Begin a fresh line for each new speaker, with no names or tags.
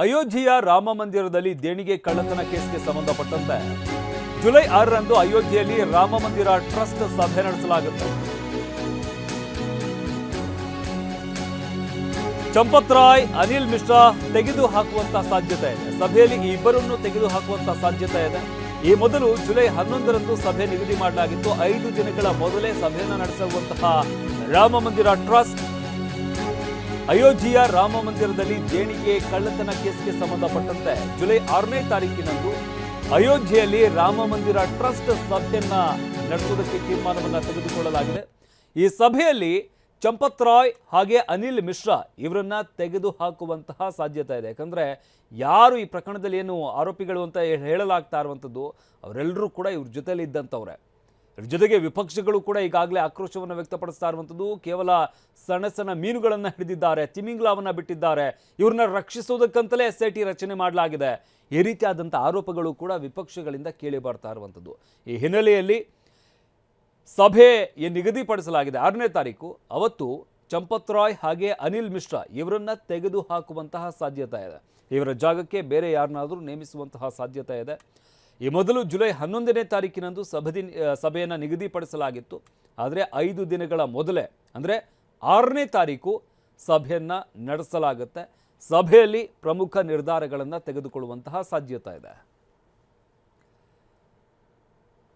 ಅಯೋಧ್ಯೆಯ ರಾಮ ಮಂದಿರದಲ್ಲಿ ದೇಣಿಗೆ ಕಳ್ಳತನ ಕೇಸ್ಗೆ ಸಂಬಂಧಪಟ್ಟಂತೆ ಜುಲೈ 6ರಂದು ಅಯೋಧ್ಯೆಯಲ್ಲಿ ರಾಮ ಮಂದಿರ ಟ್ರಸ್ಟ್ ಸಭೆ ನಡೆಸಲಾಗುತ್ತೆ. ಚಂಪತ್ ರಾಯ್, ಅನಿಲ್ ಮಿಶ್ರಾ ತೆಗೆದು ಹಾಕುವಂತ ಸಾಧ್ಯತೆ ಇದೆ. ಸಭೆಯಲ್ಲಿ ಈ ಇಬ್ಬರನ್ನು ತೆಗೆದು ಹಾಕುವಂತ ಸಾಧ್ಯತೆ ಇದೆ. ಈ ಮೊದಲು ಜುಲೈ 11ರಂದು ಸಭೆ ನಿಗದಿ ಮಾಡಲಾಗಿತ್ತು. 5 ದಿನಗಳ ಮೊದಲೇ ಸಭೆಯನ್ನು ನಡೆಸುವಂತಹ ರಾಮ ಮಂದಿರ ಟ್ರಸ್ಟ್ ಅಯೋಧ್ಯೆಯ ರಾಮ ಮಂದಿರದಲ್ಲಿ ದೇಣಿಗೆ ಕಳ್ಳತನ ಕೇಸ್ಗೆ ಸಂಬಂಧಪಟ್ಟಂತೆ ಜುಲೈ 6ನೇ ತಾರೀಕಿನಂದು ಅಯೋಧ್ಯೆಯಲ್ಲಿ ರಾಮ ಮಂದಿರ ಟ್ರಸ್ಟ್ ಸಭೆಯನ್ನ ನಡೆಸುವುದಕ್ಕೆ ತೀರ್ಮಾನವನ್ನು ತೆಗೆದುಕೊಳ್ಳಲಾಗಿದೆ. ಈ ಸಭೆಯಲ್ಲಿ ಚಂಪತ್ ರಾಯ್ ಹಾಗೆ ಅನಿಲ್ ಮಿಶ್ರಾ ಇವರನ್ನ ತೆಗೆದು ಹಾಕುವಂತಹ ಸಾಧ್ಯತೆ ಇದೆ. ಯಾಕಂದ್ರೆ ಯಾರು ಈ ಪ್ರಕರಣದಲ್ಲಿ ಏನು ಆರೋಪಿಗಳು ಅಂತ ಹೇಳಲಾಗ್ತಾ ಇರುವಂಥದ್ದು ಅವರೆಲ್ಲರೂ ಕೂಡ ಇವ್ರ ಜೊತೆಲಿ ಇದ್ದಂಥವ್ರೆ. ಇದ್ರ ಜೊತೆಗೆ ವಿಪಕ್ಷಗಳು ಕೂಡ ಈಗಾಗಲೇ ಆಕ್ರೋಶವನ್ನು ವ್ಯಕ್ತಪಡಿಸ್ತಾ ಇರುವಂಥದ್ದು. ಕೇವಲ ಸಣ್ಣ ಸಣ್ಣ ಮೀನುಗಳನ್ನು ಹಿಡಿದಿದ್ದಾರೆ, ತಿಮಿಂಗ್ಲಾವನ್ನ ಬಿಟ್ಟಿದ್ದಾರೆ, ಇವ್ರನ್ನ ರಕ್ಷಿಸೋದಕ್ಕಂತಲೇ SIT ರಚನೆ ಮಾಡಲಾಗಿದೆ. ಈ ರೀತಿಯಾದಂಥ ಆರೋಪಗಳು ಕೂಡ ವಿಪಕ್ಷಗಳಿಂದ ಕೇಳಿ ಬರ್ತಾ ಇರುವಂಥದ್ದು. ಈ ಹಿನ್ನೆಲೆಯಲ್ಲಿ ಸಭೆ ನಿಗದಿಪಡಿಸಲಾಗಿದೆ 6ನೇ ತಾರೀಕು. ಅವತ್ತು ಚಂಪತ್ ರಾಯ್ ಹಾಗೆ ಅನಿಲ್ ಮಿಶ್ರಾ ಇವರನ್ನ ತೆಗೆದು ಹಾಕುವಂತಹ ಸಾಧ್ಯತೆ ಇದೆ. ಇವರ ಜಾಗಕ್ಕೆ ಬೇರೆ ಯಾರನ್ನಾದರೂ ನೇಮಿಸುವಂತಹ ಸಾಧ್ಯತೆ ಇದೆ. ಈ ಮೊದಲು ಜುಲೈ 11ನೇ ತಾರೀಕಿನಂದು ಸಭೆಯನ್ನು ನಿಗದಿಪಡಿಸಲಾಗಿತ್ತು. ಆದರೆ 5 ದಿನಗಳ ಮೊದಲೇ ಅಂದರೆ 6ನೇ ತಾರೀಕು ಸಭೆಯನ್ನು ನಡೆಸಲಾಗುತ್ತೆ. ಸಭೆಯಲ್ಲಿ ಪ್ರಮುಖ ನಿರ್ಧಾರಗಳನ್ನು ತೆಗೆದುಕೊಳ್ಳುವಂತಹ ಸಾಧ್ಯತೆ ಇದೆ.